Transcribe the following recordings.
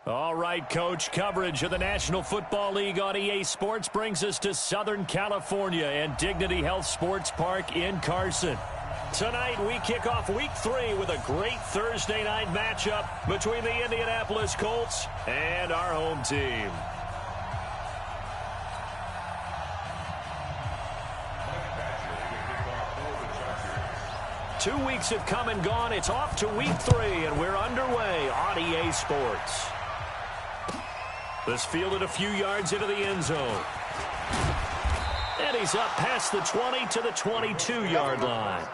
All right, Coach, coverage of the National Football League on EA Sports brings us to Southern California and Dignity Health Sports Park in Carson. Tonight, we kick off Week 3 with a great Thursday night matchup between the Indianapolis Colts and our home team. Two weeks have come and gone. It's off to Week 3, and we're underway on EA Sports. This fielded a few yards into the end zone. And he's up past the 20 to the 22-yard line.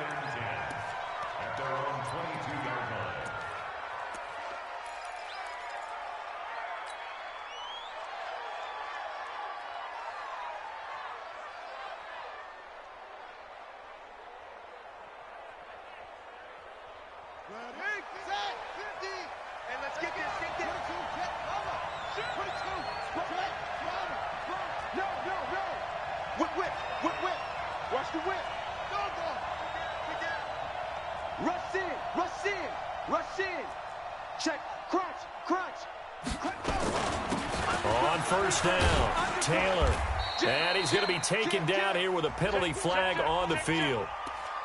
Taken down here with a penalty flag on the field.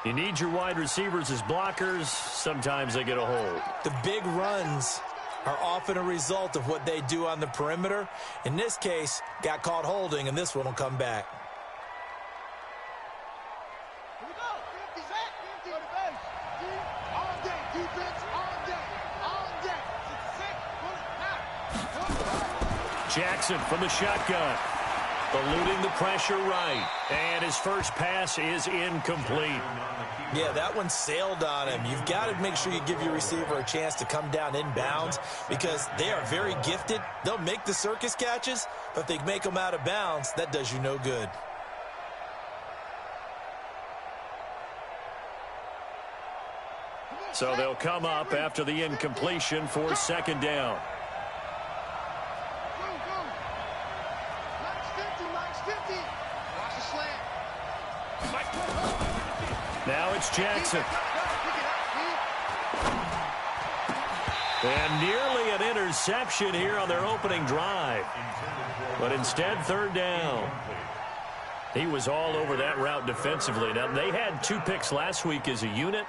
You need your wide receivers as blockers. Sometimes they get a hold. The big runs are often a result of what they do on the perimeter. In this case, got caught holding, and this one will come back. Jackson from the shotgun. Eluding the pressure right. And his first pass is incomplete. Yeah, that one sailed on him. You've got to make sure you give your receiver a chance to come down inbounds because they are very gifted. They'll make the circus catches, but if they make them out of bounds, that does you no good. So they'll come up after the incompletion for second down. Now it's Jackson. And nearly an interception here on their opening drive. But instead, third down. He was all over that route defensively. Now, they had 2 picks last week as a unit.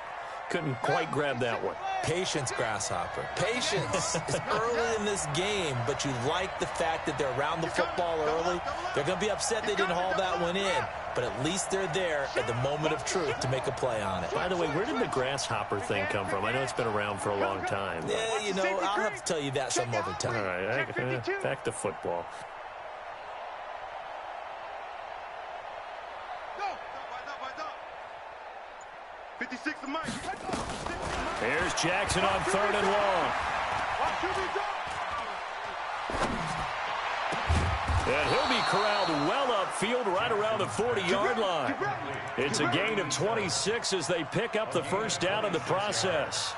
Couldn't quite grab that one. Patience, Grasshopper. Patience is early in this game, but you like the fact that they're around the football early. They're going to be upset they didn't haul that one in, but at least they're there at the moment of truth to make a play on it. By the way, where did the grasshopper thing come from? I know it's been around for a long time. Yeah, you know, I'll have to tell you that some other time. All right, back to football. Here's Jackson on 3rd and long. And he'll be corralled well upfield right around the 40-yard line. It's a gain of 26 as they pick up the first down in the process.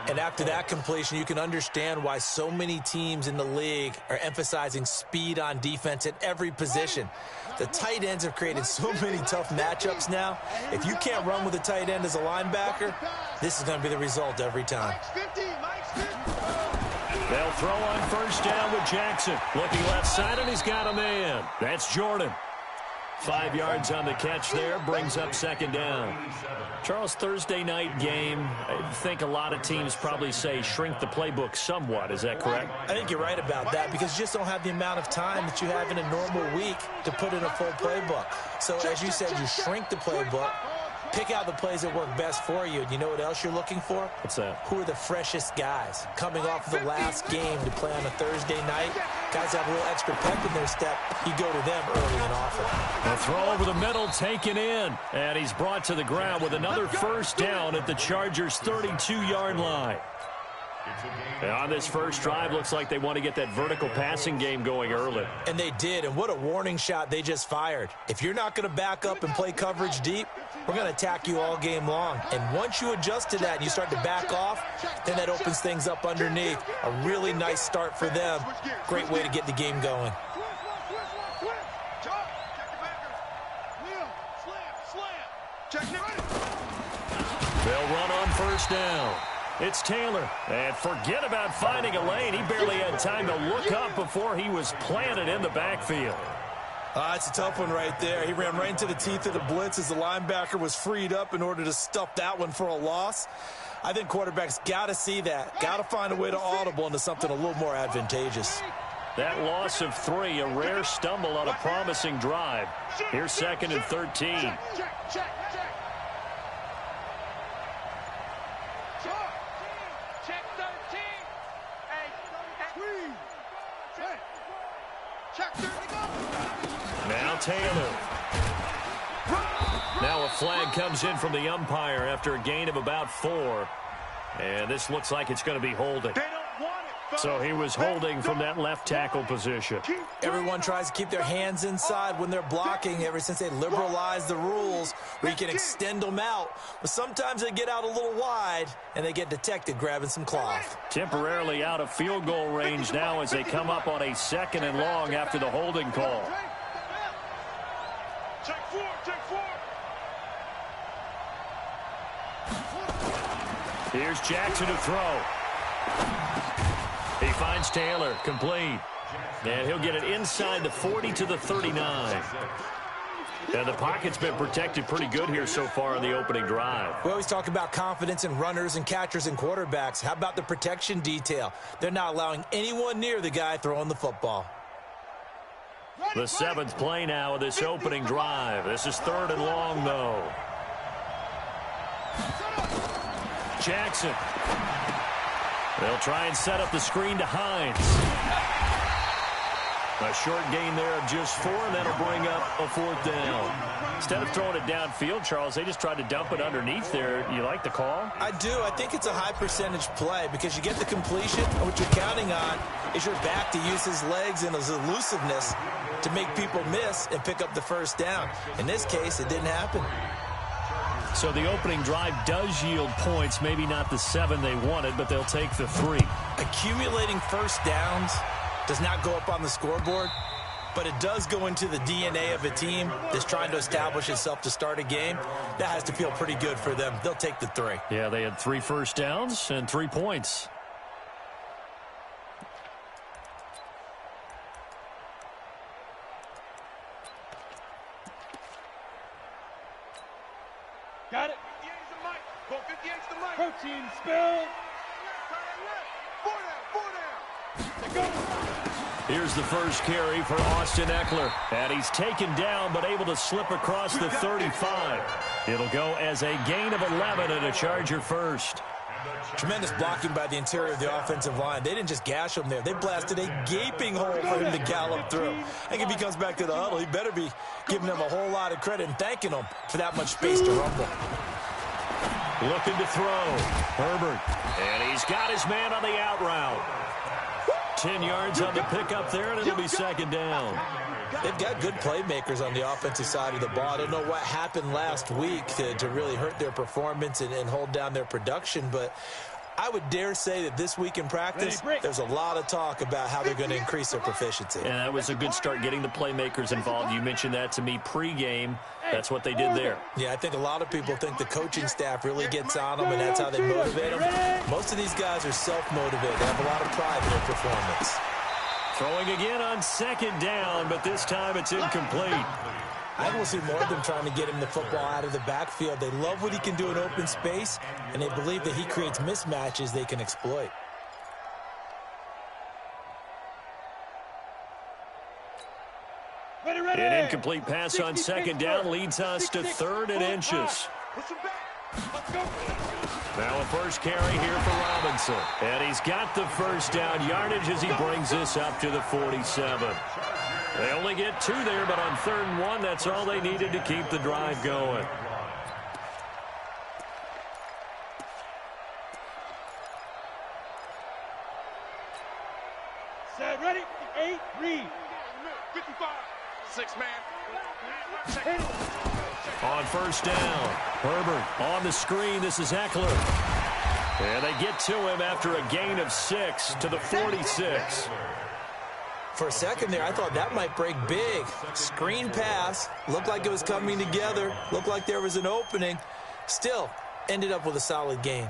And after that completion, you can understand why so many teams in the league are emphasizing speed on defense at every position. The tight ends have created so many tough matchups now. If you can't run with a tight end as a linebacker, this is going to be the result every time. They'll throw on first down with Jackson. Looking left side, and he's got a man. That's Jordan. 5 yards on the catch there, brings up second down. Charles, Thursday night game, I think a lot of teams probably say shrink the playbook somewhat. Is that correct? I think you're right about that because you just don't have the amount of time that you have in a normal week to put in a full playbook. So as you said, you shrink the playbook, pick out the plays that work best for you. And you know what else you're looking for? What's that? Who are the freshest guys coming off of the last game to play on a Thursday night? Guys have a little extra pep in their step. You go to them early and often. A throw over the middle taken in. And he's brought to the ground with another first down at the Chargers' 32-yard line. And on this first drive, looks like they want to get that vertical passing game going early. And they did, and what a warning shot they just fired. If you're not going to back up and play coverage deep, we're going to attack you all game long. And once you adjust to that and you start to back off, then that opens things up underneath. A really nice start for them. Great way to get the game going. They'll run on first down. It's Taylor. And forget about finding a lane. He barely had time to look up before he was planted in the backfield. It's a tough one right there. He ran right into the teeth of the blitz as the linebacker was freed up in order to stuff that one for a loss. I think quarterbacks got to see that. Got to find a way to audible into something a little more advantageous. That loss of 3, a rare stumble on a promising drive. Here's 2nd and 13. Now Taylor. Now a flag comes in from the umpire after a gain of about 4. And this looks like it's going to be holding. So he was holding from that left tackle position. Everyone tries to keep their hands inside when they're blocking ever since they liberalized the rules where you can extend them out. But sometimes they get out a little wide and they get detected grabbing some cloth. Temporarily out of field goal range now as they come up on a 2nd and long after the holding call. Here's Jackson to throw. He finds Taylor, complete. And he'll get it inside the 40 to the 39. And the pocket's been protected pretty good here so far on the opening drive. We always talk about confidence in runners and catchers and quarterbacks. How about the protection detail? They're not allowing anyone near the guy throwing the football. The 7th play now of this opening drive. This is 3rd and long, though. Jackson. They'll try and set up the screen to Hines. A short gain there of just 4, and that'll bring up a 4th down. Instead of throwing it downfield, Charles, they just tried to dump it underneath there. You like the call? I do. I think it's a high percentage play because you get the completion, and what you're counting on is your back to use his legs and his elusiveness to make people miss and pick up the 1st down. In this case, it didn't happen. So the opening drive does yield points, maybe not the 7 they wanted, but they'll take the 3. Accumulating 1st downs does not go up on the scoreboard, but it does go into the DNA of a team that's trying to establish itself to start a game. That has to feel pretty good for them. They'll take the 3. Yeah, they had 3 first downs and 3 points. Got it. 58's the mic. Go 58's the mic. Protein spill. 4 down. Here's the first carry for Austin Eckler. And he's taken down but able to slip across the 35. It'll go as a gain of 11 and a Charger first. Tremendous blocking by the interior of the offensive line. They didn't just gash him there. They blasted a gaping hole for him to gallop through. I think if he comes back to the huddle, he better be giving them a whole lot of credit and thanking them for that much space to rumble. Looking to throw. Herbert. And he's got his man on the out route. 10 yards on the pickup there, and it'll be 2nd down. They've got good playmakers on the offensive side of the ball. I don't know what happened last week to really hurt their performance and hold down their production, but I would dare say that this week in practice, there's a lot of talk about how they're going to increase their proficiency. And that was a good start getting the playmakers involved. You mentioned that to me pregame. That's what they did there. Yeah, I think a lot of people think the coaching staff really gets on them, and that's how they motivate them. Most of these guys are self-motivated. They have a lot of pride in their performance. Throwing again on 2nd down, but this time it's incomplete. I think we'll see more of them trying to get him the football out of the backfield. They love what he can do in open space, and they believe that he creates mismatches they can exploit. An incomplete pass on 2nd down leads us to 3rd and inches. Now a first carry here for Robinson. And he's got the 1st down yardage as he brings this up to the 47. They only get 2 there, but on 3rd and 1, that's all they needed to keep the drive going. Set, ready, 8, read. 55, 6 man. On 1st down, Herbert on the screen. This is Eckler. And they get to him after a gain of 6 to the 46. For a second there, I thought that might break big. Screen pass. Looked like it was coming together. Looked like there was an opening. Still, ended up with a solid gain.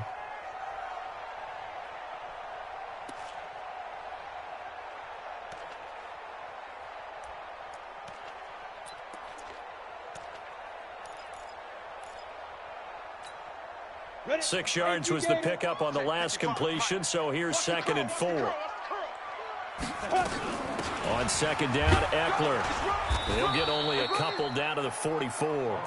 6 yards was the pickup on the last completion, so here's 2nd and 4. On 2nd down, Eckler. He'll get only a couple down to the 44.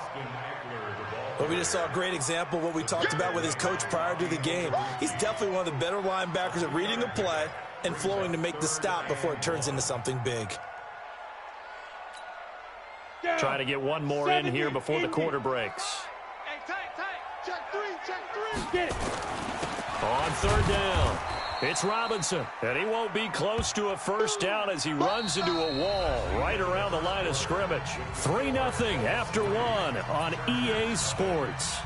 Well, we just saw a great example of what we talked about with his coach prior to the game. He's definitely one of the better linebackers at reading a play and flowing to make the stop before it turns into something big. Trying to get one more in here before the quarter breaks. Check three. Get it. On 3rd down, it's Robinson, and he won't be close to a first down as he runs into a wall right around the line of scrimmage. 3-0 after 1 on EA Sports.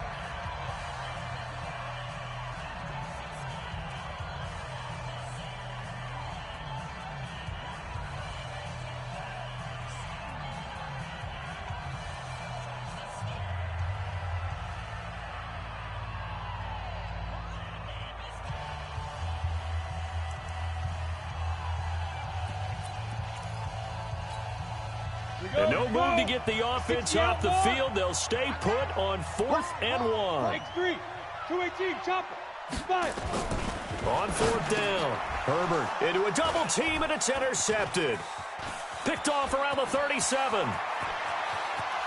And no move to get the offense off the field. They'll stay put on 4th and 1. X3, 218, chopper, 5. On 4th down, Herbert into a double team, and it's intercepted. Picked off around the 37.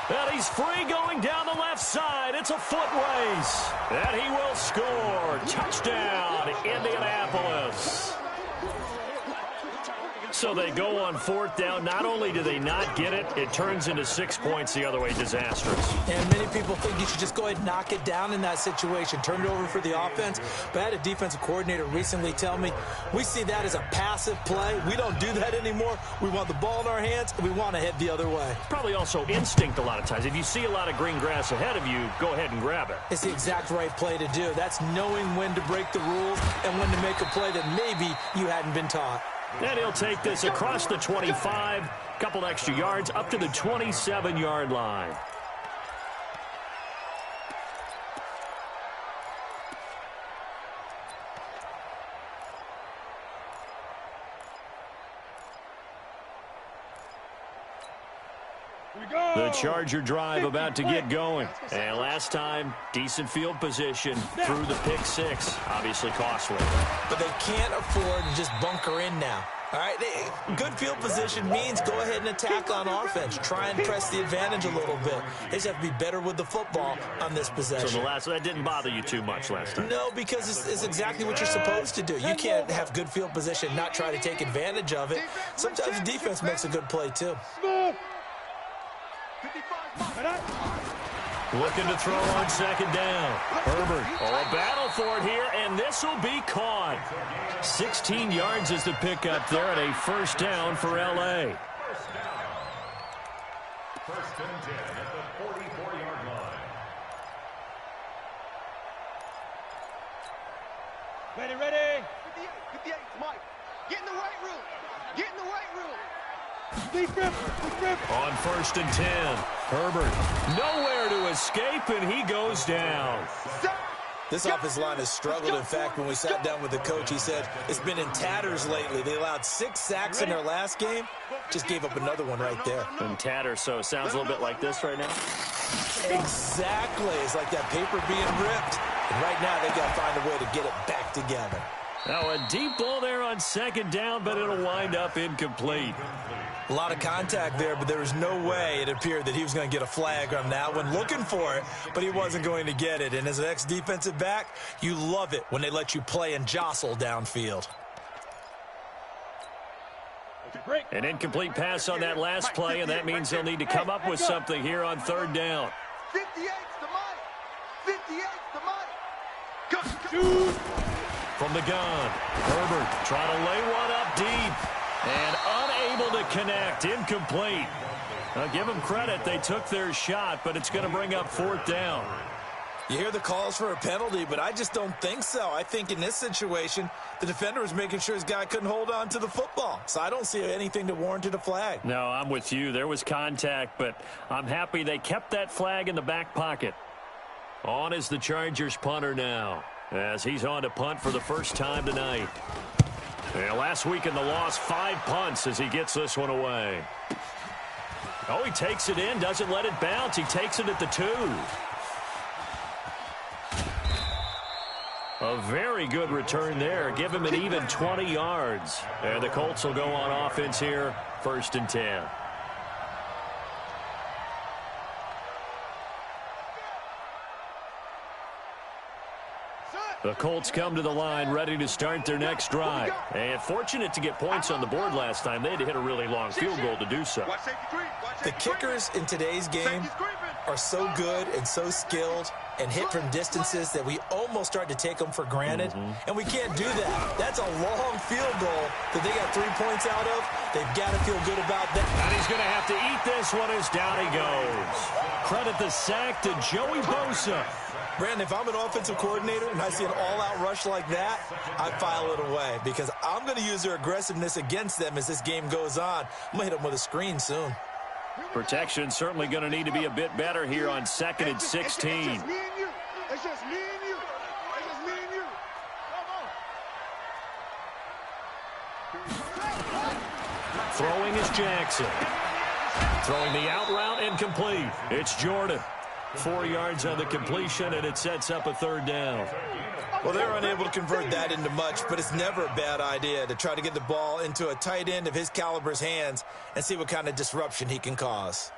And he's free going down the left side. It's a foot race. And he will score. Touchdown, Indianapolis. So they go on 4th down. Not only do they not get it, it turns into 6 points the other way. Disastrous. And many people think you should just go ahead and knock it down in that situation. Turn it over for the offense. But I had a defensive coordinator recently tell me, we see that as a passive play. We don't do that anymore. We want the ball in our hands, and we want to head the other way. Probably also instinct a lot of times. If you see a lot of green grass ahead of you, go ahead and grab it. It's the exact right play to do. That's knowing when to break the rules and when to make a play that maybe you hadn't been taught. And he'll take this across the 25, couple extra yards, up to the 27-yard line. The Charger drive about to get going. And last time, decent field position through the pick 6. Obviously costly. But they can't afford to just bunker in now. All right, good field position means go ahead and attack on offense. Try and press the advantage a little bit. They just have to be better with the football on this possession. So that didn't bother you too much last time? No, because it's exactly what you're supposed to do. You can't have good field position, not try to take advantage of it. Sometimes the defense makes a good play, too. Looking to throw on 2nd down. Herbert, a battle for it here, and this will be caught. 16 yards is the pickup there, and a first down for L.A. First and 10 at the 44-yard line. Ready. 58, Mike. Get in the weight room. Get in the weight room. On 1st and 10, Herbert nowhere to escape, and he goes down. This offensive line has struggled. In fact, when we sat down with the coach, he said it's been in tatters lately. They allowed 6 sacks in their last game. Just gave up another one right there. In tatters, so it sounds a little bit like this right now. Exactly. It's like that paper being ripped. And right now, they got to find a way to get it back together. Now, a deep ball there on 2nd down, but it'll wind up incomplete. A lot of contact there, but there was no way it appeared that he was going to get a flag on that one. Looking for it, but he wasn't going to get it. And as an ex-defensive back, you love it when they let you play and jostle downfield. An incomplete pass on that last play, and that means they'll need to come up with something here on 3rd down. 58's the Mike. 58's the Mike. Shoot. From the gun, Herbert trying to lay one up deep. And unable to connect, incomplete. Now, give them credit, they took their shot, but it's going to bring up 4th down. You hear the calls for a penalty, but I just don't think so. I think in this situation, the defender was making sure his guy couldn't hold on to the football. So I don't see anything to warrant a flag. No, I'm with you. There was contact, but I'm happy they kept that flag in the back pocket. On is the Chargers punter now, as he's on to punt for the first time tonight. Yeah, last week in the loss, 5 punts as he gets this one away. Oh, he takes it in, doesn't let it bounce. He takes it at the 2. A very good return there. Give him an even 20 yards. And the Colts will go on offense here, 1st and 10. The Colts come to the line ready to start their next drive. And fortunate to get points on the board last time. They had to hit a really long field goal to do so. The kickers in today's game are so good and so skilled and hit from distances that we almost start to take them for granted. And we can't do that. That's a long field goal that they got 3 points out of. They've got to feel good about that. And he's going to have to eat this one as down he goes. Credit the sack to Joey Bosa. Brandon, if I'm an offensive coordinator and I see an all-out rush like that, I file it away because I'm going to use their aggressiveness against them as this game goes on. I'm going to hit them with a screen soon. Protection certainly going to need to be a bit better here on 2nd and 16. It's just me and you. It's just me and you. It's just me and you. Come on. Throwing is Jackson. Throwing the out route incomplete. It's Jordan. 4 yards on the completion, and it sets up a 3rd down. Well, they're unable to convert that into much, but it's never a bad idea to try to get the ball into a tight end of his caliber's hands and see what kind of disruption he can cause.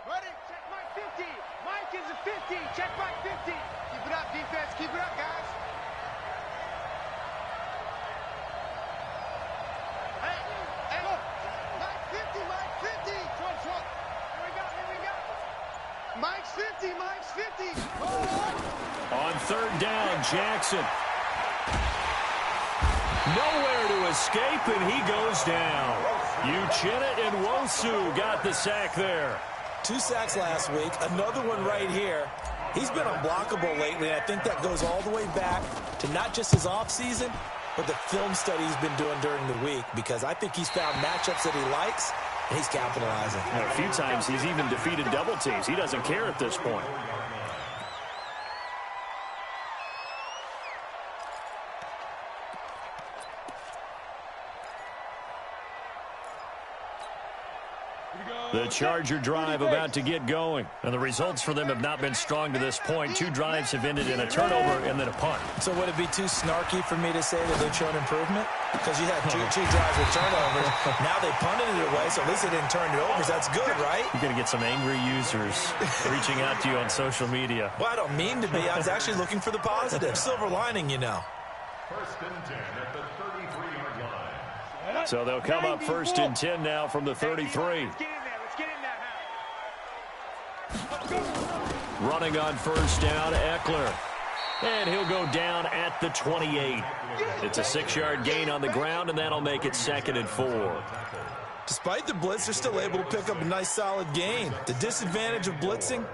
Ready? Check Mike 50. Mike is a 50. Check Mike 50. Keep it up, defense. Keep it up, guys. Hey, look. Mike 50, Mike 50. Here we go. Mike's 50, Mike's 50. On 3rd down, Jackson. Nowhere to escape, and he goes down. Uchenna and Wosu got the sack there. 2 sacks last week, another one right here. He's been unblockable lately, and I think that goes all the way back to not just his offseason, but the film study he's been doing during the week, because I think he's found matchups that he likes, and he's capitalizing. And a few times he's even defeated double teams. He doesn't care at this point. The Charger drive about to get going. And the results for them have not been strong to this point. 2 drives have ended in a turnover and then a punt. So would it be too snarky for me to say that they've shown improvement? Because you had two drives with turnovers. Now they punted it away, so at least they didn't turn it over. So that's good, right? You're going to get some angry users reaching out to you on social media. Well, I don't mean to be. I was actually looking for the positive. Silver lining, you know. 1st and 10 at the 33-yard line. So they'll come up 1st and 10 now from the 33. Running on 1st down, Eckler. And he'll go down at the 28. It's a 6-yard gain on the ground, and that'll make it 2nd and 4. Despite the blitz, they're still able to pick up a nice, solid gain. The disadvantage of blitzing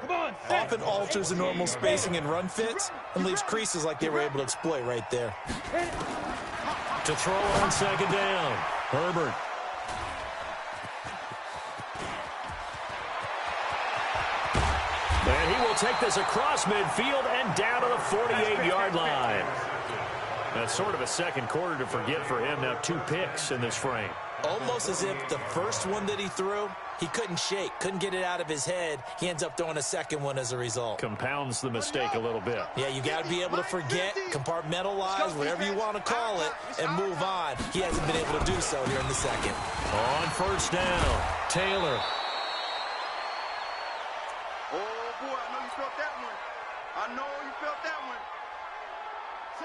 often alters the normal spacing and run fits and leaves creases like they were able to exploit right there. To throw on 2nd down, Herbert. And he will take this across midfield and down to the 48-yard line. That's sort of a second quarter to forget for him. Now 2 picks in this frame. Almost as if the first one that he threw, he couldn't shake, couldn't get it out of his head. He ends up throwing a second one as a result. Compounds the mistake a little bit. Yeah, you got to be able to forget, compartmentalize, whatever you want to call it, and move on. He hasn't been able to do so here in the second. On 1st down, Taylor.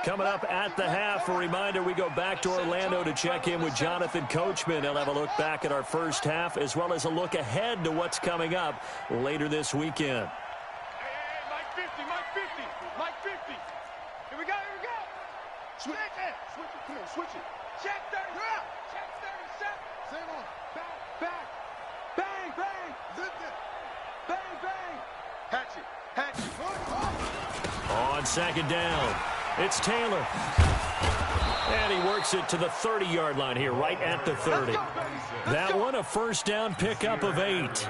Coming up at the half, a reminder, we go back to Orlando to check in with Jonathan Coachman. He'll have a look back at our first half as well as a look ahead to what's coming up later this weekend. Hey, Mike 50, Mike 50, Mike 50. Here we go. Switch it. Come on, switch it. Check 30. Check 37. Same on. Back. Bang, bang. Zip it. Bang, bang. Hatchet. On 2nd down, it's Taylor. And he works it to the 30-yard line here, right at the 30. That one, a 1st down pickup of 8.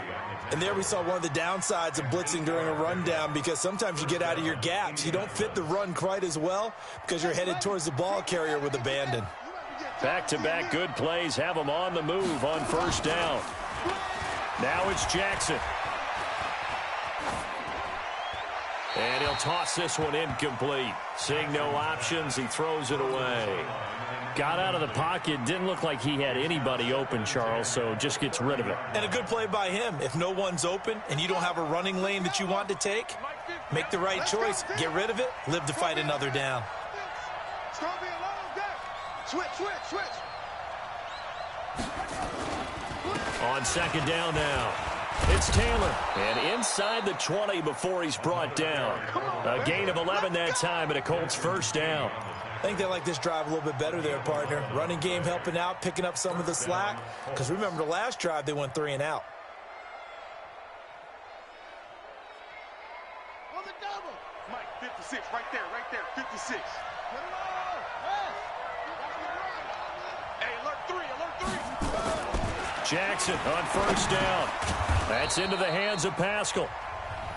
And there we saw one of the downsides of blitzing during a rundown, because sometimes you get out of your gaps. You don't fit the run quite as well because you're headed towards the ball carrier with abandon. Back-to-back good plays have them on the move on 1st down. Now it's Jackson. And he'll toss this one incomplete. Seeing no options, he throws it away. Got out of the pocket. Didn't look like he had anybody open, Charles, so just gets rid of it. And a good play by him. If no one's open and you don't have a running lane that you want to take, make the right choice. Get rid of it. Live to fight another down. It's going to be a long day. Switch. On second down now. It's Taylor. And inside the 20 before he's brought down. A gain of 11 that time and a Colts first down. I think they like this drive a little bit better there, partner. Running game helping out, picking up some of the slack. Because remember, the last drive, they went 3 and out. On the double. Mike, 56, right there, 56. Hey, alert 3. Jackson on first down. That's into the hands of Pascal.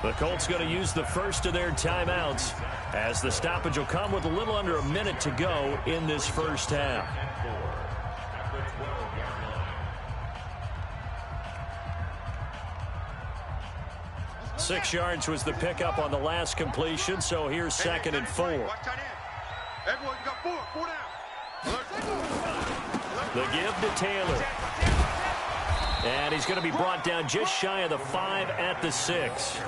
The Colts going to use the first of their timeouts as the stoppage will come with a little under a minute to go in this first half. Six yards was the pickup on the last completion, so here's second and 4. Everyone, you got 4 down. The give to Taylor. And he's going to be brought down just shy of the 5 at the 6.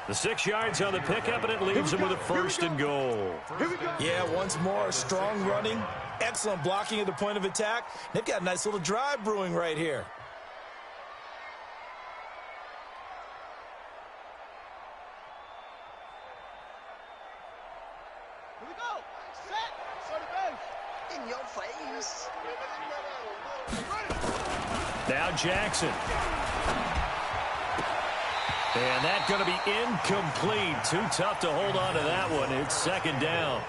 The 6 yards on the pickup, and it leaves him with a first and goal. Yeah, once more, strong running, excellent blocking at the point of attack. They've got a nice little drive brewing right here. Here we go. Set. In your face. Now Jackson. And that's going to be incomplete. Too tough to hold on to that one. It's second down.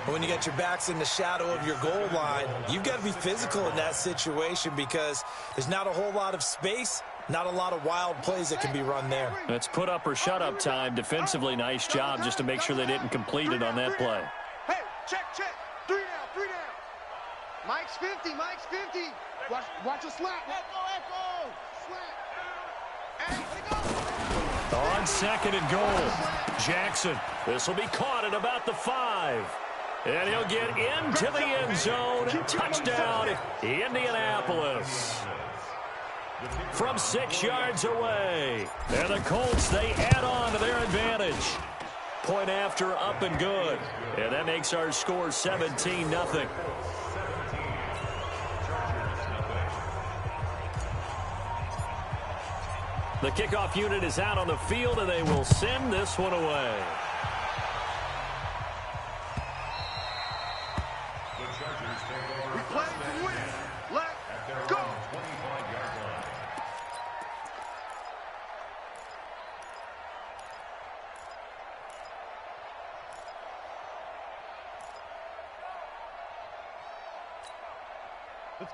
When you get your backs in the shadow of your goal line, you've got to be physical in that situation because there's not a whole lot of space, not a lot of wild plays that can be run there. It's put up or shut up time. Defensively, nice job just to make sure they didn't complete it on that play. Hey, check. 3 down. Mike's 50. Watch a slap. Echo. Slap. Hey, let it go. On second and goal, Jackson. This will be caught at about the 5. And he'll get into the end zone. Touchdown, Indianapolis. From 6 yards away. And the Colts, they add on to their advantage. Point after, up and good. And that makes our score 17-0. The kickoff unit is out on the field, and they will send this one away. We play to win. Let's go. Let's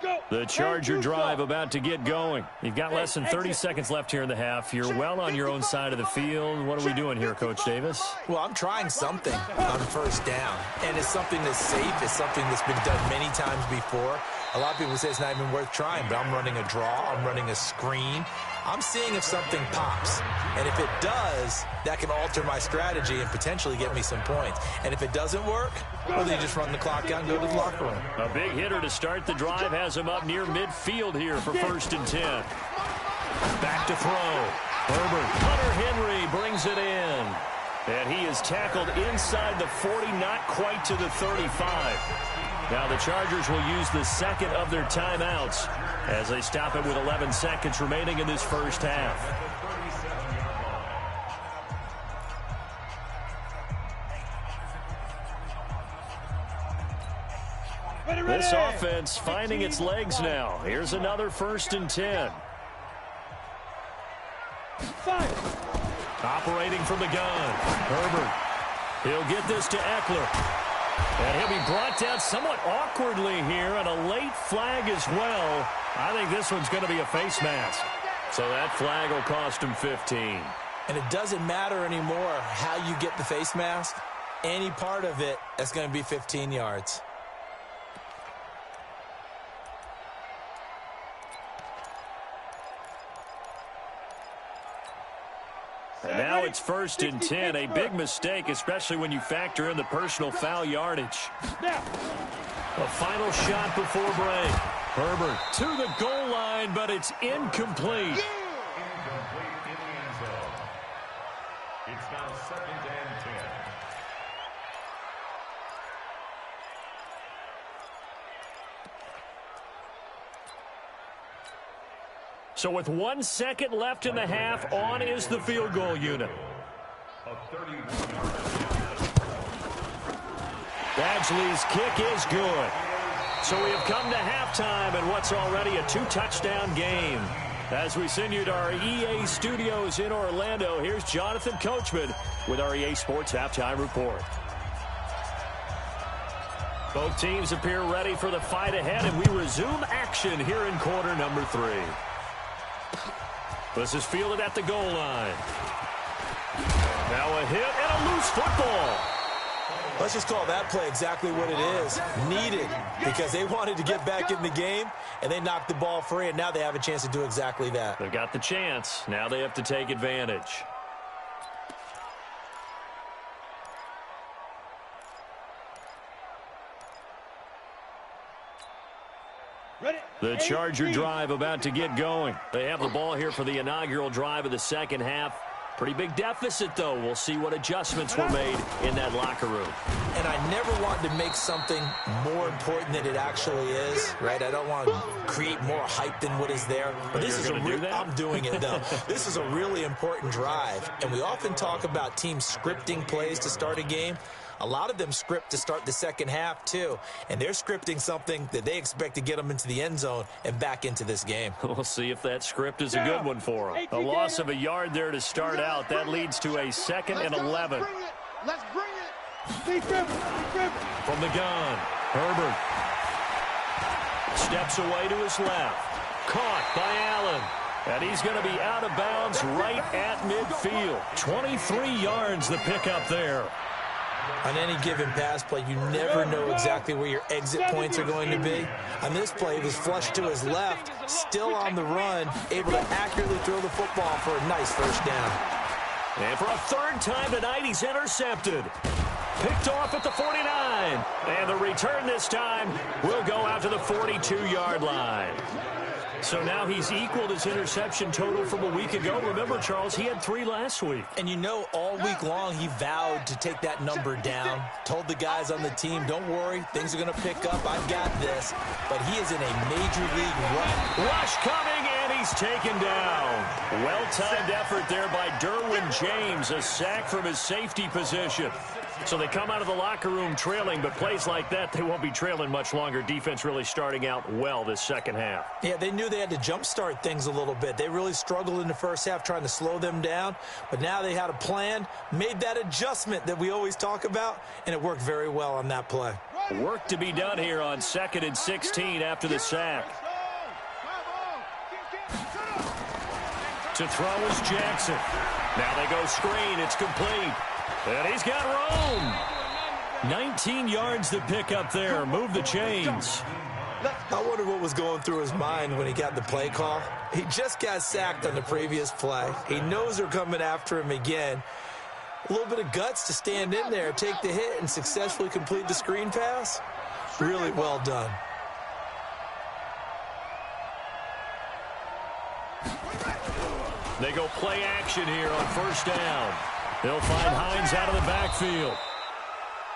go. The Charger drive about to get going. You've got less than 30 seconds left here in the half. You're well on your own side of the field. What are we doing here, Coach Davis? Well, I'm trying something on first down, and it's something that's safe. It's something that's been done many times before. A lot of people say it's not even worth trying, but I'm running a draw. I'm running a screen. I'm seeing if something pops, and if it does, that can alter my strategy and potentially get me some points. And if it doesn't work, well, then you just run the clock out and go to the locker room. A big hitter to start the drive has him up near midfield here for first and 10. Back to throw. Herbert. Hunter Henry brings it in. And he is tackled inside the 40, not quite to the 35. Now the Chargers will use the second of their timeouts as they stop it with 11 seconds remaining in this first half. This offense finding its legs now. Here's another first and 10. Operating from the gun. Herbert. He'll get this to Eckler. And he'll be brought down somewhat awkwardly here, and a late flag as well. I think this one's going to be a face mask. So that flag will cost him 15. And it doesn't matter anymore how you get the face mask. Any part of it, that's going to be 15 yards. And now it's 1st and 10. A big mistake, especially when you factor in the personal foul yardage. A final shot before break. Herbert to the goal line, but it's incomplete. Incomplete in the end zone. It's now 2nd and 10. So with 1 second left in the half, on is the field goal unit. A 31-yard. Badgley's kick is good. So we have come to halftime in what's already a 2-touchdown game. As we send you to our EA studios in Orlando, here's Jonathan Coachman with our EA Sports Halftime Report. Both teams appear ready for the fight ahead, and we resume action here in quarter number 3. This is fielded at the goal line. Now a hit and a loose football. Let's just call that play exactly what it is. Needed, because they wanted to get back in the game, and they knocked the ball free, and now they have a chance to do exactly that. They've got the chance. Now they have to take advantage. The Charger drive about to get going. They have the ball here for the inaugural drive of the second half. Pretty big deficit, though. We'll see what adjustments were made in that locker room. And I never wanted to make something more important than it actually is, right? I don't want to create more hype than what is there. But this is I'm doing it, though. This is a really important drive. And we often talk about teams scripting plays to start a game. A lot of them script to start the second half, too. And they're scripting something that they expect to get them into the end zone and back into this game. We'll see if that script is a good one for them. A loss of a yard there to start out. That leads to a 2nd and 11. Let's bring it. From the gun, Herbert steps away to his left. Caught by Allen. And he's going to be out of bounds right at midfield. 23 yards the pickup there. On any given pass play, you never know exactly where your exit points are going to be. On this play, he was flushed to his left, still on the run, able to accurately throw the football for a nice first down. And for a 3rd time tonight, he's intercepted. Picked off at the 49. And the return this time will go out to the 42-yard line. So now he's equaled his interception total from a week ago. Remember, Charles, he had 3 last week. And you know, all week long, he vowed to take that number down. Told the guys on the team, don't worry, things are going to pick up. I've got this. But he is in a major league run. Rush coming, and he's taken down. Well-timed effort there by Derwin James. A sack from his safety position. So they come out of the locker room trailing, but plays like that, they won't be trailing much longer. Defense really starting out well this second half. Yeah, they knew they had to jumpstart things a little bit. They really struggled in the first half trying to slow them down, but now they had a plan, made that adjustment that we always talk about, and it worked very well on that play. Work to be done here on 2nd and 16 after the sack. To throw is Jackson. Now they go screen. It's complete. And he's got room. 19 yards to pick up there. Move the chains. I wonder what was going through his mind when he got the play call. He just got sacked on the previous play. He knows they're coming after him again. A little bit of guts to stand in there, take the hit, and successfully complete the screen pass. Really well done. They go play action here on 1st down. They'll find Hines out of the backfield.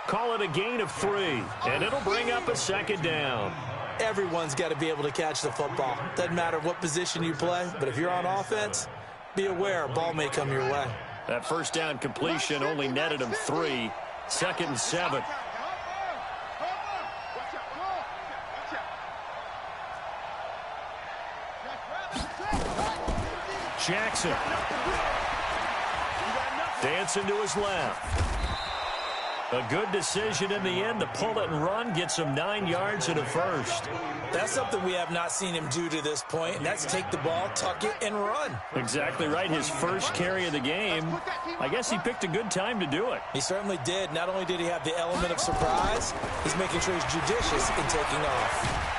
Call it a gain of 3, and it'll bring up a 2nd down. Everyone's got to be able to catch the football. Doesn't matter what position you play, but if you're on offense, be aware a ball may come your way. That 1st down completion only netted him 3. 2nd and 7. Jackson. Dancing to his left. A good decision in the end to pull it and run, get some 9 yards and a 1st. That's something we have not seen him do to this point, and that's take the ball, tuck it, and run. Exactly right. His first carry of the game. I guess he picked a good time to do it. He certainly did. Not only did he have the element of surprise, he's making sure he's judicious in taking off.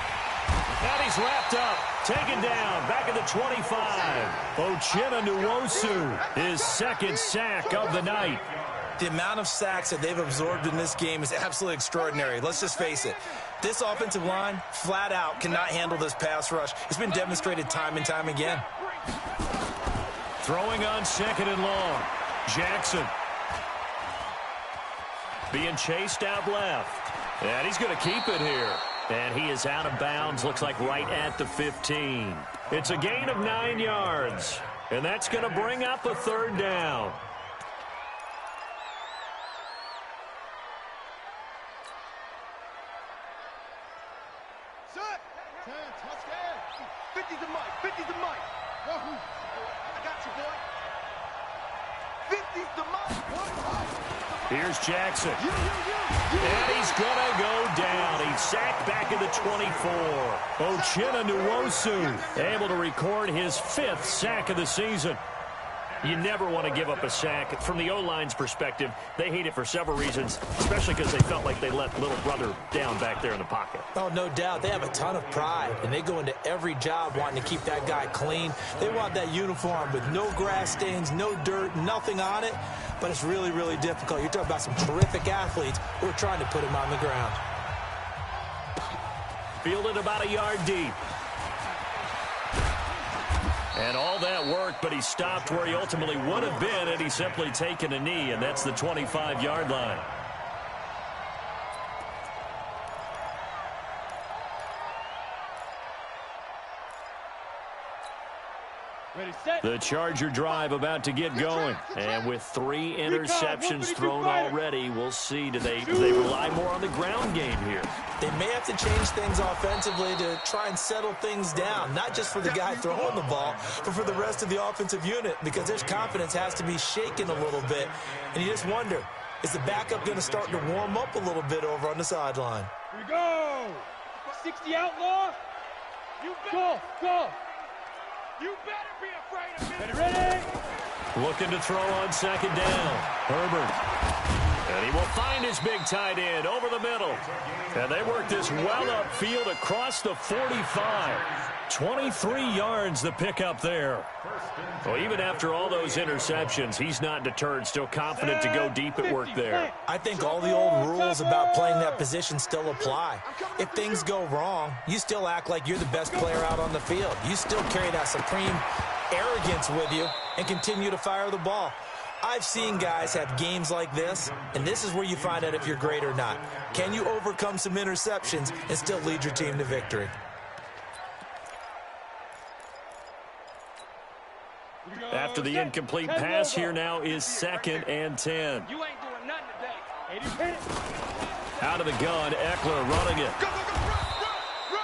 And he's is wrapped up. Taken down. Back at the 25. Uchenna-Nwosu, his second sack of the night. The amount of sacks that they've absorbed in this game is absolutely extraordinary. Let's just face it. This offensive line, flat out, cannot handle this pass rush. It's been demonstrated time and time again. Throwing on second and long. Jackson. Being chased out left. And he's going to keep it here. And he is out of bounds, looks like right at the 15. It's a gain of 9 yards. And that's going to bring up a third down. Set. 10, touchdown. 50's the mic. 50's the mic. Wahoo. I got you, boy. 50's the mic. Here's Jackson. And he's going to go down. He's sacked back at the 24. Uchenna-Nwosu able to record his 5th sack of the season. You never want to give up a sack. From the O-line's perspective, they hate it for several reasons, especially because they felt like they let little brother down back there in the pocket. Oh, no doubt. They have a ton of pride, and they go into every job wanting to keep that guy clean. They want that uniform with no grass stains, no dirt, nothing on it, but it's really, really difficult. You're talking about some terrific athletes who are trying to put him on the ground. Fielded about a yard deep. And all that work, but he stopped where he ultimately would have been had he simply taken a knee, and that's the 25-yard line. Ready, set. The Charger drive about to get going. And with 3 interceptions thrown already, we'll see. Do they rely more on the ground game here? They may have to change things offensively to try and settle things down, not just for the guy throwing the ball, but for the rest of the offensive unit, because their confidence has to be shaken a little bit. And you just wonder, is the backup going to start to warm up a little bit over on the sideline? Here we go. 60 outlaw. You go. You better be afraid of me. Ready? Looking to throw on second down. Herbert. And he will find his big tight end over the middle. And they work this well upfield across the 45. 23 yards the pickup there. Well, even after all those interceptions, he's not deterred, still confident to go deep at work there. I think all the old rules about playing that position still apply. If things go wrong, you still act like you're the best player out on the field. You still carry that supreme arrogance with you and continue to fire the ball. I've seen guys have games like this, and this is where you find out if you're great or not. Can you overcome some interceptions and still lead your team to victory? After the incomplete pass, here now is 2nd and 10. You ain't doing nothing today. Out of the gun, Eckler running it.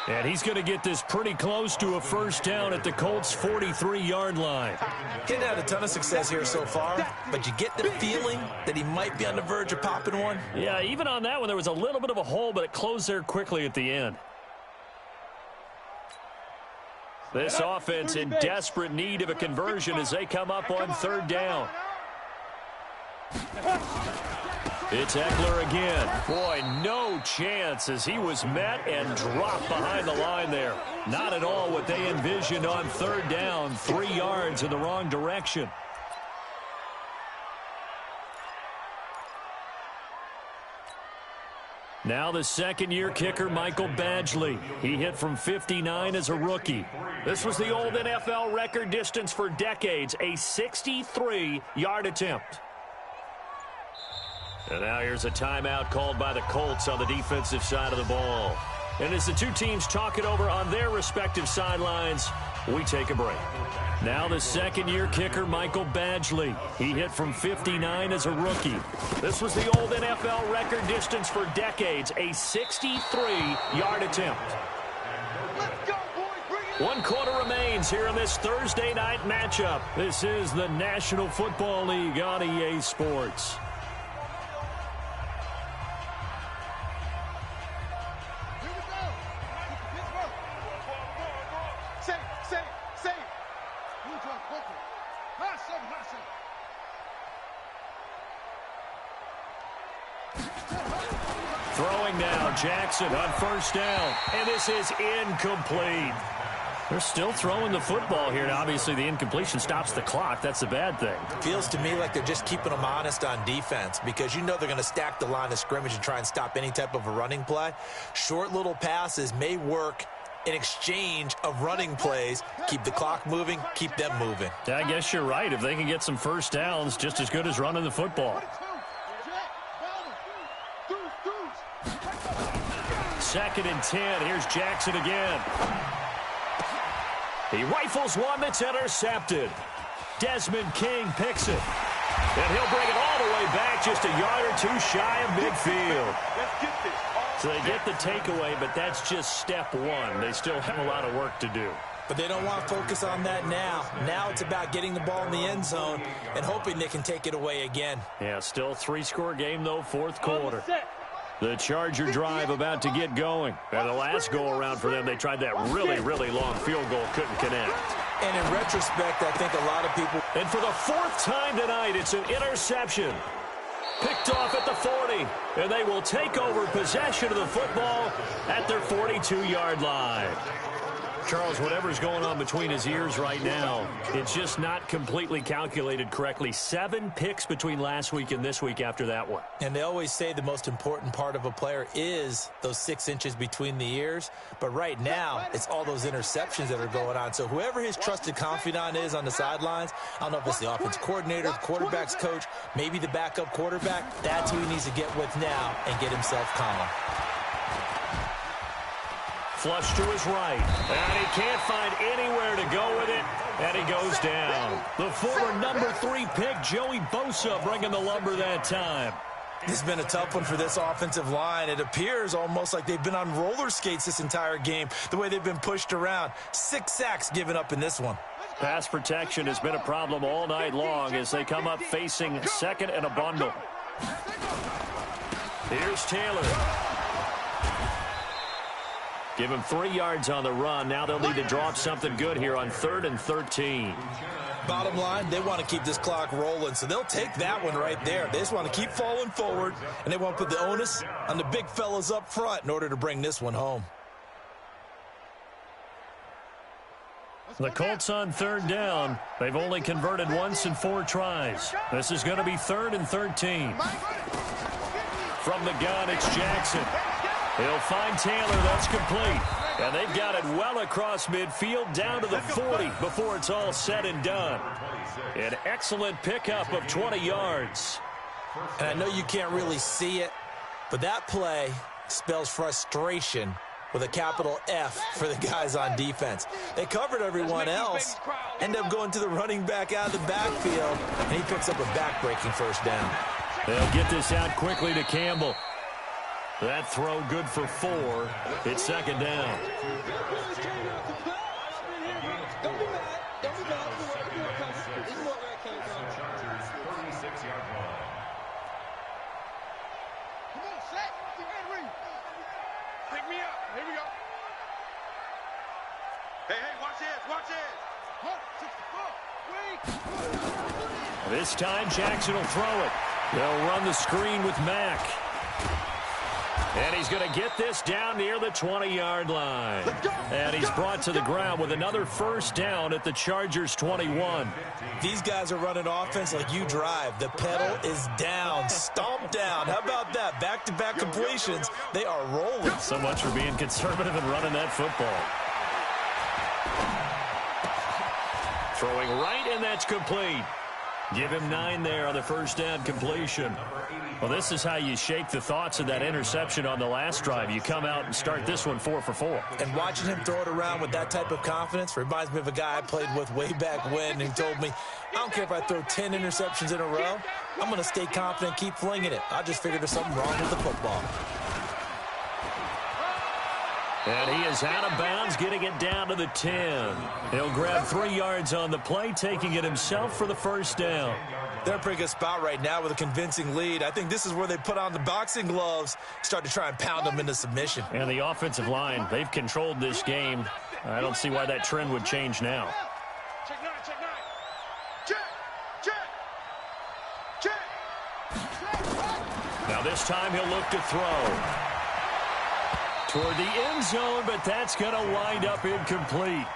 And he's going to get this pretty close to a first down at the Colts' 43-yard line. He hasn't had a ton of success here so far, but you get the feeling that he might be on the verge of popping one. Yeah, even on that one, there was a little bit of a hole, but it closed there quickly at the end. This offense in desperate need of a conversion as they come up on 3rd down. It's Eckler again. Boy, no chance as he was met and dropped behind the line there. Not at all what they envisioned on 3rd down. 3 yards in the wrong direction. Now the second-year kicker, Michael Badgley. He hit from 59 as a rookie. This was the old NFL record distance for decades, a 63-yard attempt. And now here's a timeout called by the Colts on the defensive side of the ball. And as the two teams talk it over on their respective sidelines, we take a break. Now the second-year kicker, Michael Badgley. He hit from 59 as a rookie. This was the old NFL record distance for decades, a 63-yard attempt. Let's go, boys. Bring it 1 quarter remains here in this Thursday night matchup. This is the National Football League on EA Sports. Throwing now, Jackson on first down. And this is incomplete. They're still throwing the football here. And obviously, the incompletion stops the clock. That's a bad thing. Feels to me like they're just keeping them honest on defense because you know they're going to stack the line of scrimmage and try and stop any type of a running play. Short little passes may work in exchange of running plays. Keep the clock moving, keep them moving. I guess you're right. If they can get some first downs, just as good as running the football. 2nd and 10. Here's Jackson again. He rifles one that's intercepted. Desmond King picks it. And he'll bring it all the way back just a yard or two shy of midfield. So they get the takeaway, but that's just step one. They still have a lot of work to do. But they don't want to focus on that now. Now it's about getting the ball in the end zone and hoping they can take it away again. Yeah, still 3-score game, though, 4th quarter. The Charger drive about to get going. And the last go-around for them, they tried that really, really long field goal, couldn't connect. And in retrospect, I think a lot of people... And for the 4th time tonight, it's an interception. Picked off at the 40. And they will take over possession of the football at their 42-yard line. Charles, whatever's going on between his ears right now, it's just not completely calculated correctly. 7 picks between last week and this week after that one. And they always say the most important part of a player is those 6 inches between the ears. But right now, it's all those interceptions that are going on. So whoever his trusted confidant is on the sidelines, I don't know if it's the offense coordinator, the quarterback's coach, maybe the backup quarterback, that's who he needs to get with now and get himself calm. Flush to his right, and he can't find anywhere to go with it, and he goes down. The former number 3 pick, Joey Bosa, bringing the lumber that time. This has been a tough one for this offensive line. It appears almost like they've been on roller skates this entire game, the way they've been pushed around. 6 sacks given up in this one. Pass protection has been a problem all night long as they come up facing 2nd and a bundle. Here's Taylor. Give him 3 yards on the run. Now they'll need to drop something good here on 3rd and 13. Bottom line, they want to keep this clock rolling, so they'll take that one right there. They just want to keep falling forward, and they want to put the onus on the big fellas up front in order to bring this one home. The Colts on 3rd down. They've only converted once in 4 tries. This is going to be 3rd and 13. From the gun, it's Jackson. He'll find Taylor. That's complete. And they've got it well across midfield down to the 40 before it's all said and done. An excellent pickup of 20 yards. And I know you can't really see it, but that play spells frustration with a capital F for the guys on defense. They covered everyone else, end up going to the running back out of the backfield, and he picks up a back-breaking first down. They'll get this out quickly to Campbell. That throw good for 4. It's 2nd down. Pick me up. Here we go. Hey, watch this. Watch this. This time, Jackson will throw it. They'll run the screen with Mack. And he's going to get this down near the 20-yard line. And he's brought to the ground with another first down at the Chargers' 21. These guys are running offense like you drive. The pedal is down, stomped down. How about that? Back-to-back completions. They are rolling. So much for being conservative and running that football. Throwing right, and that's complete. Give him 9 there on the first down completion. Well, this is how you shake the thoughts of that interception on the last drive. You come out and start this one 4 for 4. And watching him throw it around with that type of confidence reminds me of a guy I played with way back when who told me, I don't care if I throw 10 interceptions in a row. I'm going to stay confident, keep flinging it. I just figured there's something wrong with the football. And he is out of bounds, getting it down to the 10. He'll grab 3 yards on the play, taking it himself for the first down. They're in a pretty good spot right now with a convincing lead. I think this is where they put on the boxing gloves, start to try and pound them into submission. And the offensive line, they've controlled this game. I don't see why that trend would change now. Check 9, check 9. Check. Now this time he'll look to throw. toward the end zone, but that's going to wind up incomplete.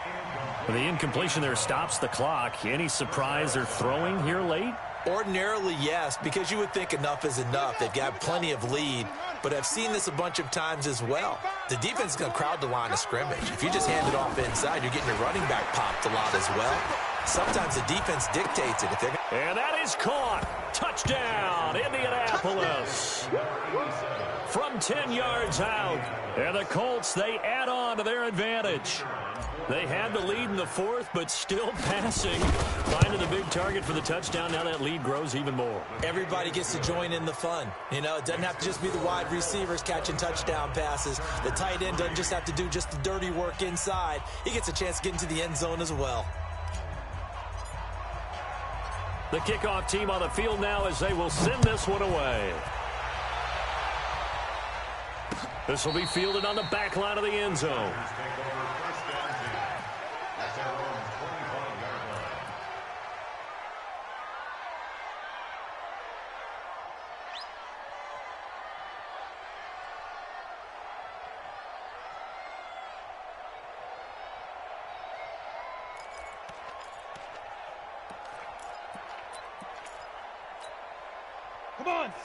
The incompletion there stops the clock. Any surprise they're throwing here late? Ordinarily, yes, because you would think enough is enough. They've got plenty of lead, but I've seen this a bunch of times as well. The defense is going to crowd the line of scrimmage. If you just hand it off inside, you're getting your running back popped a lot as well. Sometimes the defense dictates it. And that is caught. Touchdown, Indianapolis. From 10 yards out. And the Colts, they add on to their advantage. They had the lead in the fourth, but still passing. Finding the big target for the touchdown. Now that lead grows even more. Everybody gets to join in the fun. You know, it doesn't have to just be the wide receivers catching touchdown passes. The tight end doesn't just have to do just the dirty work inside. He gets a chance to get into the end zone as well. The kickoff team on the field now as they will send this one away. This will be fielded on the back line of the end zone.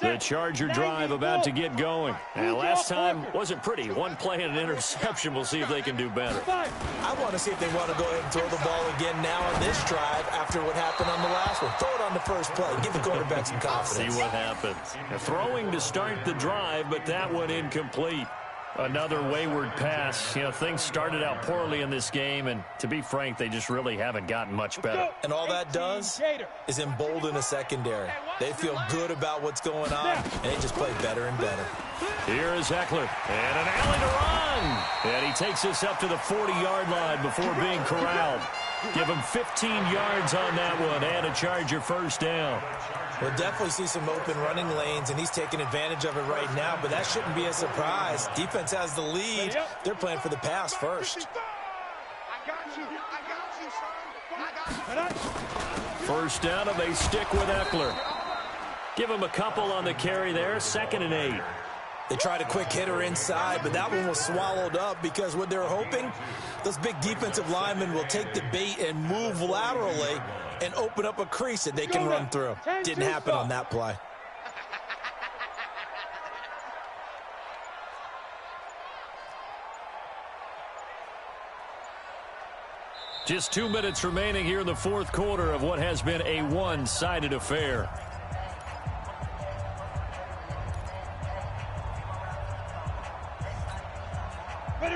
The Charger drive about to get going. And last time wasn't pretty. One play and an interception. We'll see if they can do better. I want to see if they want to go ahead and throw the ball again now on this drive after what happened on the last one. Throw it on the first play. Give the quarterback some confidence. See what happens. Throwing to start the drive, but that one incomplete. Another wayward pass. You know, things started out poorly in this game, and to be frank, they just really haven't gotten much better. And all that does is embolden a secondary. They feel good about what's going on, and they just play better and better. Here is Eckler, and an alley to run. And he takes this up to the 40-yard line before being corralled. Give him 15 yards on that one, and a Charger first down. We'll definitely see some open running lanes, and he's taking advantage of it right now, but that shouldn't be a surprise. Defense has the lead. They're playing for the pass first. First down, and they stick with Eckler. Give him a couple on the carry there, 2nd and 8. They tried a quick hitter inside, but that one was swallowed up because what they're hoping, those big defensive linemen will take the bait and move laterally and open up a crease that they can run through. Didn't happen on that play. Just 2 minutes remaining here in the fourth quarter of what has been a one-sided affair.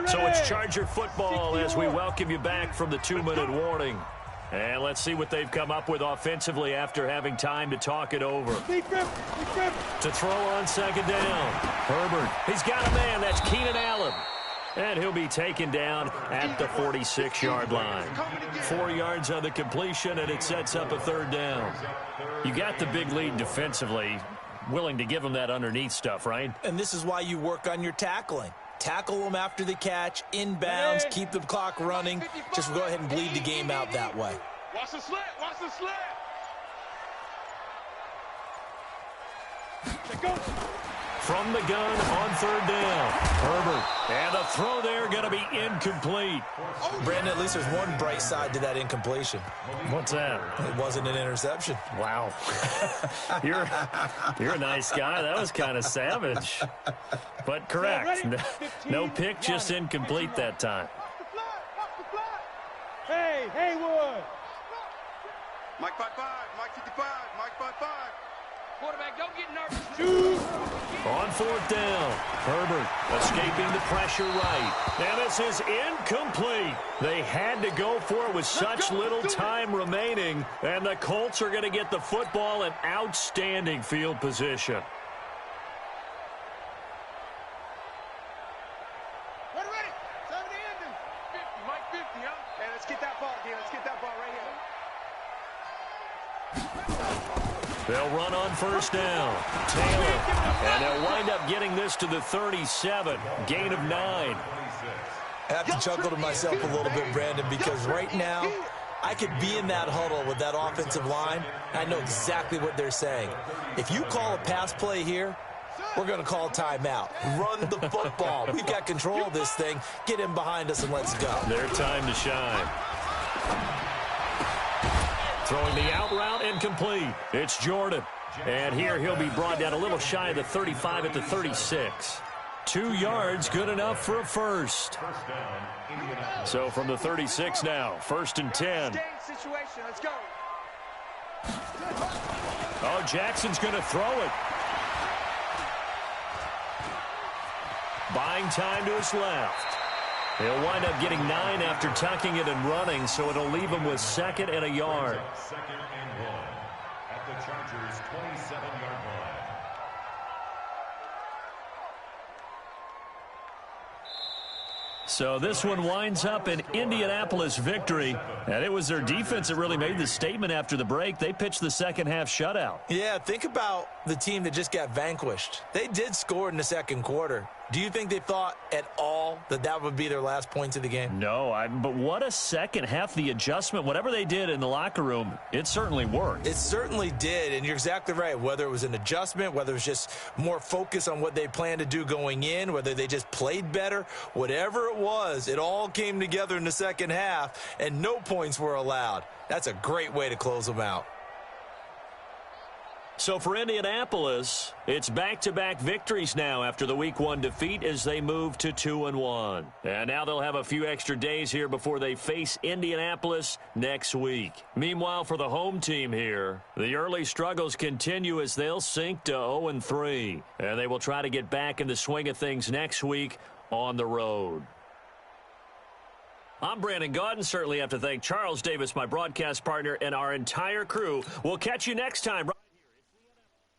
So it's Charger football as we welcome you back from the 2-minute warning. And let's see what they've come up with offensively after having time to talk it over. To throw on 2nd down. Herbert, he's got a man. That's Keenan Allen. And he'll be taken down at the 46-yard line. 4 yards on the completion, and it sets up a 3rd down. You got the big lead defensively. Willing to give them that underneath stuff, right? And this is why you work on your tackling. Tackle them after the catch, inbounds, keep the clock running. Just go ahead and bleed the game out that way. Watch the slant, watch the slant. From the gun on 3rd down. Herbert. And the throw there going to be incomplete. Brandon, at least there's one bright side to that incompletion. What's that? It wasn't an interception. Wow. You're a nice guy. That was kind of savage. But correct. No pick, just incomplete that time. Hey, Haywood. Mike 5-5, Mike 55, Mike 5-5. Quarterback, don't get nervous. On 4th down, Herbert escaping the pressure right. And this is incomplete. They had to go for it with such little time remaining. And the Colts are going to get the football in outstanding field position. Ready. 70 ending. 50, Mike 50, huh? Hey, let's get that ball, D. Let's get that ball right here. They'll run on 1st down. Taylor. And they'll wind up getting this to the 37. Gain of 9. I have to chuckle to myself a little bit, Brandon, because right now I could be in that huddle with that offensive line. I know exactly what they're saying. If you call a pass play here, we're going to call timeout. Run the football. We've got control of this thing. Get him behind us and let's go. Their time to shine. Throwing the out route incomplete. It's Jordan. And here he'll be brought down a little shy of the 35 at the 36. 2 yards, good enough for a first. So from the 36 now, 1st and 10. Let's go. Oh, Jackson's going to throw it. Buying time to his left. He'll wind up getting 9 after tucking it and running, so it'll leave him with 2nd and a yard. 2nd and 1 at the Chargers' 27-yard line. So this one winds up an Indianapolis victory, and it was their defense that really made the statement after the break. They pitched the second half shutout. Yeah, think about the team that just got vanquished. They did score in the second quarter. Do you think they thought at all that that would be their last points of the game? No, but what a second half. The adjustment, whatever they did in the locker room, it certainly worked. It certainly did, and you're exactly right. Whether it was an adjustment, whether it was just more focus on what they planned to do going in, whether they just played better, whatever it was, it all came together in the second half, and no points were allowed. That's a great way to close them out. So for Indianapolis, it's back-to-back victories now after the Week 1 defeat as they move to 2-1. And now they'll have a few extra days here before they face Indianapolis next week. Meanwhile, for the home team here, the early struggles continue as they'll sink to 0-3. And they will try to get back in the swing of things next week on the road. I'm Brandon Gaudin. Certainly have to thank Charles Davis, my broadcast partner, and our entire crew. We'll catch you next time.